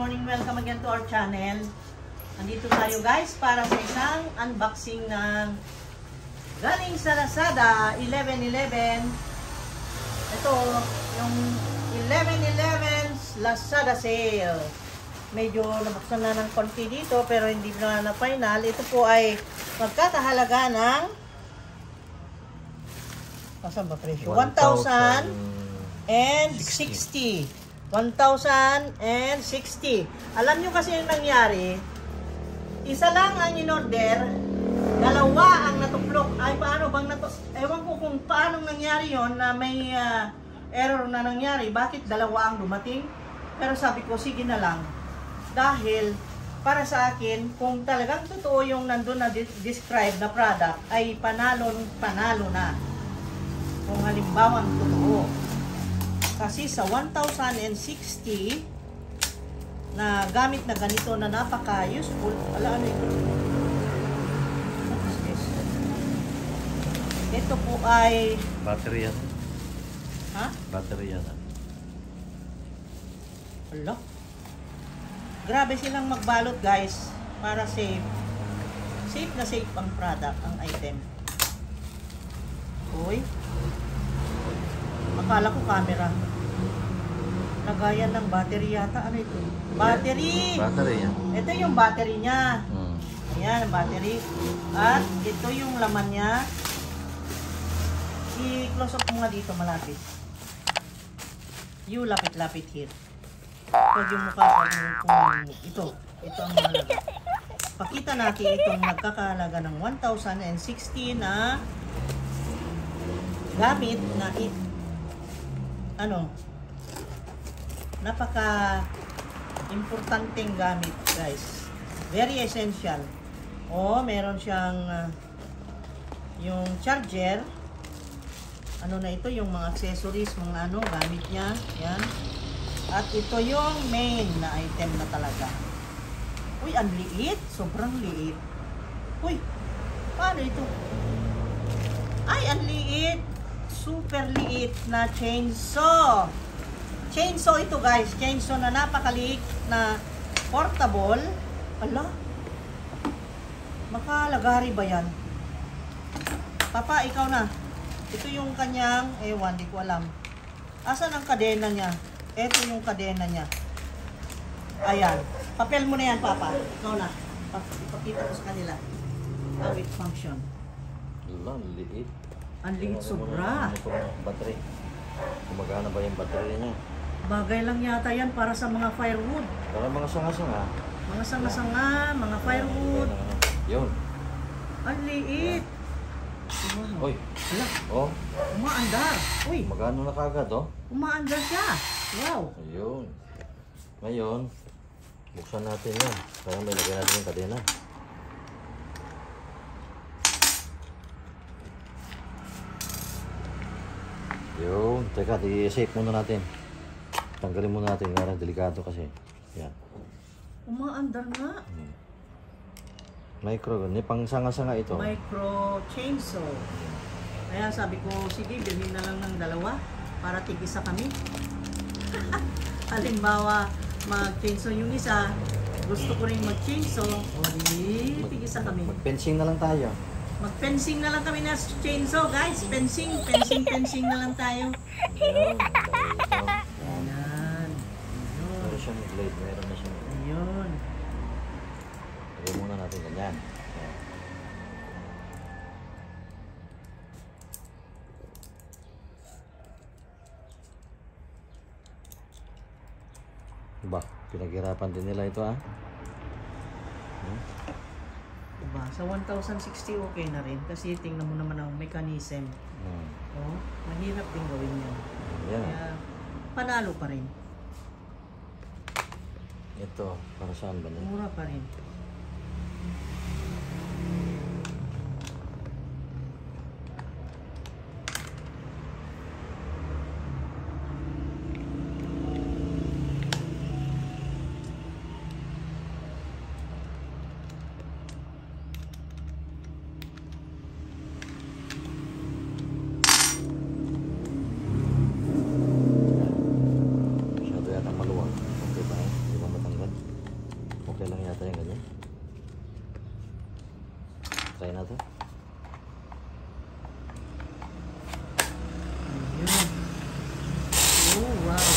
morning. Welcome again to our channel. Nandito tayo guys para sa isang unboxing ng galing sa Lazada 11.11. Ito yung 11.11's Lazada sale. Medyo nabuksan na ng konti dito pero hindi na final. Ito po ay magkakahalaga ng saan ba presyo? 1,060. 1,060. Alam nyo kasi yung nangyari, isa lang ang in-order, dalawa ang natuplok. Ay, paano bang ewan ko kung paano nangyari yon na may error na nangyari. Bakit dalawa ang dumating? Pero sabi ko, sige na lang. Dahil, para sa akin, kung talagang totoo yung nandun na describe na product, ay panalo na. Kung halimbawa totoo. Kasi sa 1,060 na gamit na ganito na napaka-useful, ano ito? What is this? Ito po ay battery yan. ha? Battery yan. Ala. Grabe silang magbalot guys para safe. Safe na safe ang product, ang item. Uy. Akala ko camera. Lagayan ng battery yata. Ano ito? Battery! Battery yan. Ito yung battery niya. Ayan, ang battery. At ito yung laman niya. I-close up mo nga dito malapit. You lapit-lapit here. Huwag yung mukha ko kung ito. Ito ang mahalaga. Pakita natin itong nagkakahalaga ng 1,060 na gamit na napaka importanteng gamit guys, very essential. Meron siyang yung charger, na ito yung mga accessories, mga gamit niya, yan. At ito yung main na item na talaga. Uy, ang liit, sobrang liit. Uy, paano ito? Ay, ang liit, super liit na chainsaw. Chainsaw ito guys. Chainsaw na napakaliit na portable. Ala. Makalagari ba yan? Papa, ikaw na. Ito yung kanyang, ewan, di ko alam. Asan ang kadena niya? Ito yung kadena niya. Ayan. Papel mo na yan, Papa. Ikaw na. Ipakita ko sa kanila. How it function. Wala, liit. Ang liit sobra. Ano itong battery? Gumagana ba yung battery niya? Bagay lang yata yan para sa mga firewood. Para mga sanga-sanga. Mga sanga-sanga, mga firewood. Yun. Ang liit. Wow. Uy. Hala. Oh. Umaandar. Uy. Magano na kagad, oh. Umaandar siya. Wow. Ayun. Ngayon, buksan natin yan. Kaya may lagyan natin yung kadena. Yun. Teka, i-shape muna natin. Tanggalin muna natin. Karang delikado kasi. Yan. Umaandar nga. Micro. Pang sanga-sanga ito. Micro chainsaw. Kaya sabi ko, sige, bilhin na lang ng dalawa para tig-isa kami. Halimbawa, mag-chainsaw yung isa, gusto ko rin mag-chainsaw, tig-isa kami. Mag-fencing na lang tayo. Mag-fencing na lang kami na chainsaw, guys. Fencing na lang tayo. Ayun. Ayan. Meron siyang blade. Meron na siyang... Ayun. Lagyan muna natin ganyan. Ayan. Ba, pinaghirapan din nila ito Diba? Sa 1,060 okay na rin. Kasi tingnan mo naman ang mechanism. Mahirap din gawin yan. Ayan. Kaya panalo pa rin. Ito, para saan ba niya? Mura pa rin. try natin. Ayun. Oh, wow.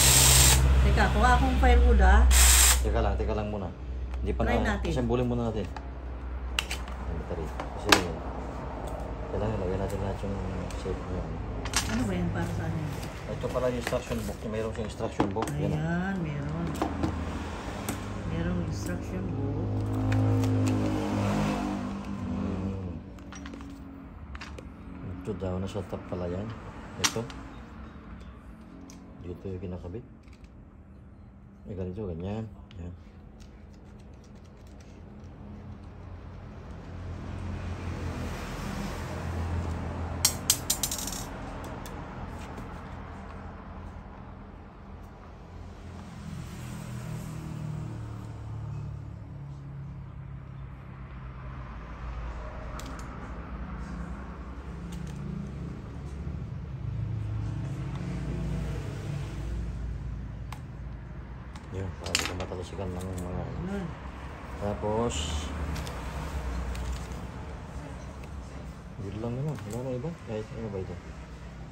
Teka, kuha akong firewood ah. Teka lang muna. Hindi pa Try na, natin. assemble muna natin. Ang battery. Kasi, kailangan lagyan natin lahat yung shape niya. Ano ba yan para saan yan? Ito pala yung instruction book. Mayroon siyang instruction book. Yan. Ayan, meron. Merong instruction book. Ito daw, nasa top pala yan. Ito. Dito yung kinakabit. Ganito, ganyan. Yan. Yun, para di ka matalasikan ng mga... Ayan. Tapos... Yun lang naman. Wala na iba? Kahit ano ba ito?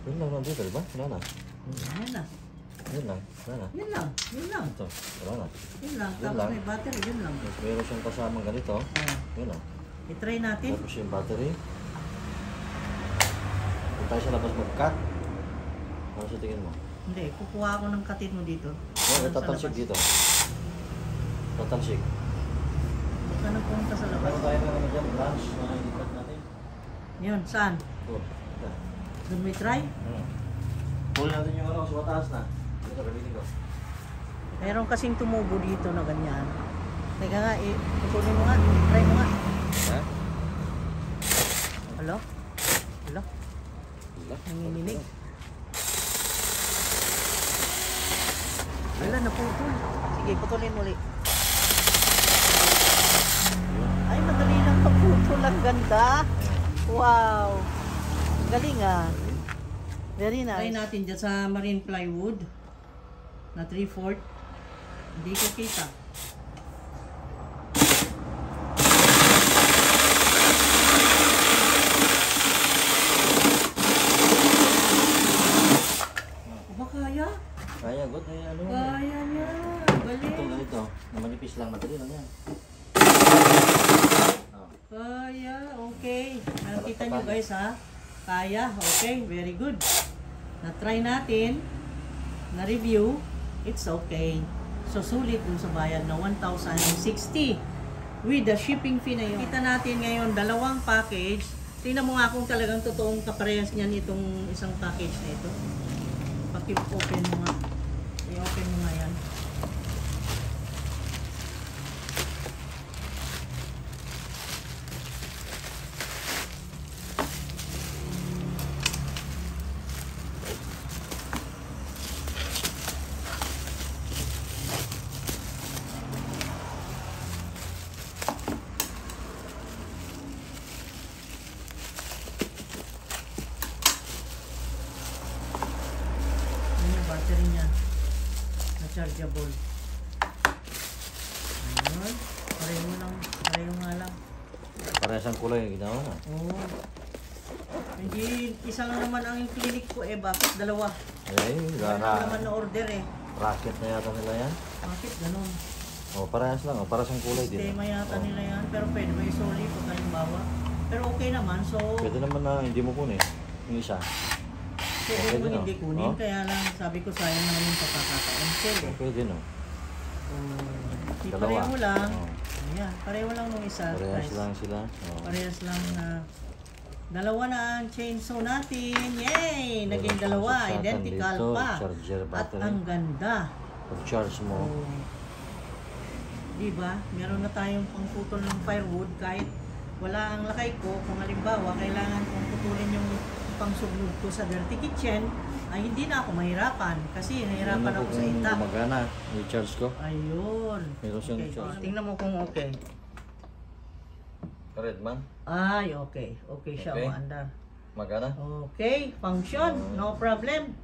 Yun lang nandito, diba? Wala na. Ayan na. Yun lang. Wala na. Yun lang. Yun lang. Ito. Wala na. Yun lang. Yun Tapos lang. may battery. Yun lang. Tapos meron siyang kasamang ganito. Oh. Yun lang. I-try natin. Tapos yung battery. Kung tayo sa labas mag-cut. Ano sa tingin mo? Hindi. Kukuha ako ng katit mo dito. Oh, may tatalsik dito. Tatalsik. Saan ang punta sa labas? Meron tayo na naman dyan. Branch na ikat natin. Yun. Saan? Ito. Ito. Doon may try? Pull natin yung ano, sa mataas na. Ito, gamitin ko. Meron kasing tumubo dito na ganyan. Teka nga, kukunin mo nga. Try mo nga. Ha? Hello? Hello? Wala. Nanginginig. Wala, naputol. Sige, putulin mo ulit. Ay, madali lang maputol. Ang ganda. Wow. Galing ah. Very nice. Try natin dyan sa marine plywood na 3/4. Hindi ko kita. Ba kaya? Kaya, good. Ay, ano? Kaya niya. Galing. Ito, ganito. Na manipis lang. Madali lang yan. Oh. Kaya, okay. Nakita nyo guys ha. Kaya, okay. Very good. Na-try natin. Na-review. It's okay. So, sulit dun sa bayad na 1,060 with the shipping fee na yun. Kita natin ngayon, dalawang package. Tingnan mo nga kung talagang totoong kaparehas niyan itong isang package na ito. Paki-open mo nga. I-open mo nga yan. Battery niya na chargeable. Ayun. Pareho nga lang. Parehas ang kulay yung ginawa na. Oo. Hindi, isa lang naman ang clinic ko eh. Bakit dalawa? Ay, Wala naman na order eh. racket na yata nila yan. Bakit ganun? O, parehas lang. O, parehas ang kulay din. Sistema yata nila yan. Pero pwede ba isoli pag halimbawa? Pero okay naman. So, Pwede naman na hindi mo kunin. Yung isa. pwede okay mo din, hindi oh. kunin. Oh. Kaya lang sabi ko sayang naman yung pagkakataon. Sale eh. Pwede no. Di Dalawa. pareho lang. Oh. Ayan, pareho lang nung isa. Parehas guys. lang sila. O. Parehas lang na dalawa na ang chainsaw natin. Yay! Naging Meron dalawa. siyang Identical dito, pa. charger At battery. ang ganda. Pag-charge mo. Oh. Diba? Meron na tayong pangputol ng firewood kahit wala ang lakay ko. Kung halimbawa, kailangan kong putulin yung pangsuglod ko sa dirty kitchen, ay hindi na ako mahirapan. Kasi nahirapan Tingnan ako mo sa kung itak. gumagana. I-charge ko. Ayun. Meron siyang Okay. charge. Tingnan mo kung okay. Red man. Ay, okay. Okay siya, Okay. umaandar. Magana. Okay, function, no problem.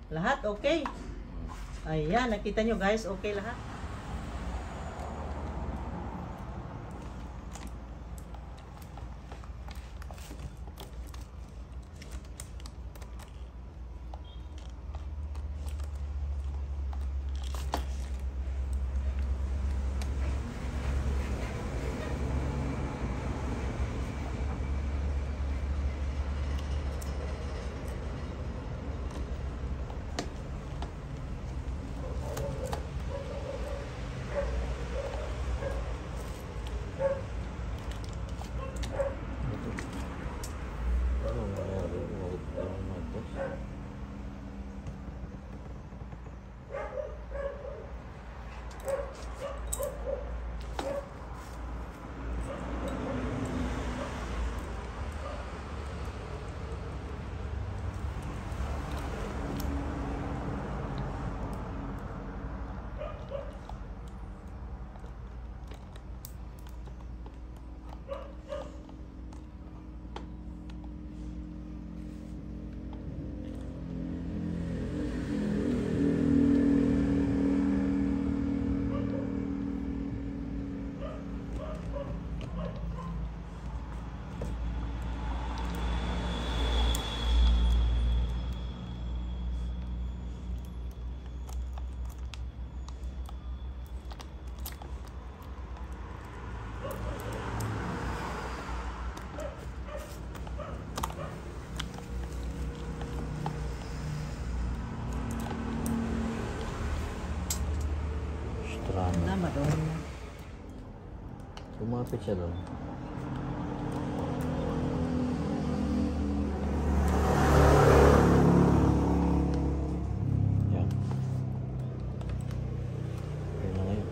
Lahat okay. Ayan, nakita nyo guys, okay lahat. Lumapit siya doon. Yan. Yan na ngayon.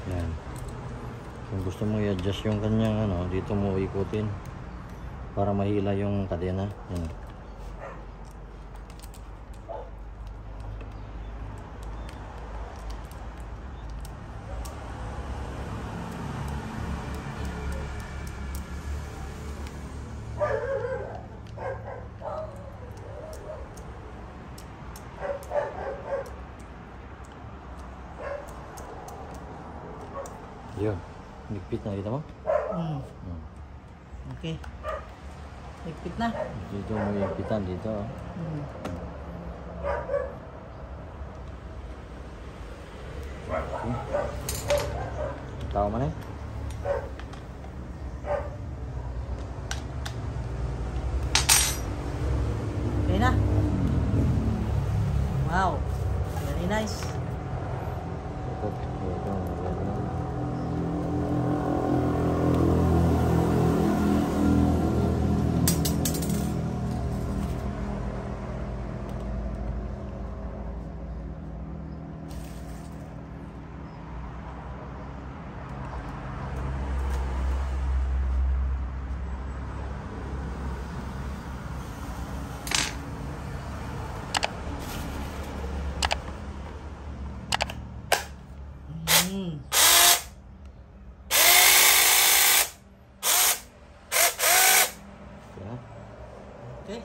Yan. Kung gusto mo i-adjust yung kanyang ano, dito mo ikutin para mahila yung kadena. Yan. Yun. Ligpit na, kita mo? Hmm. Hmm. Okay. Higpit na. Dito mo higpitan dito. Oh. Hmm. Tao man eh. Okay na. Wow. Very nice. Ikot. Ito. Hmm. Yan. Okay.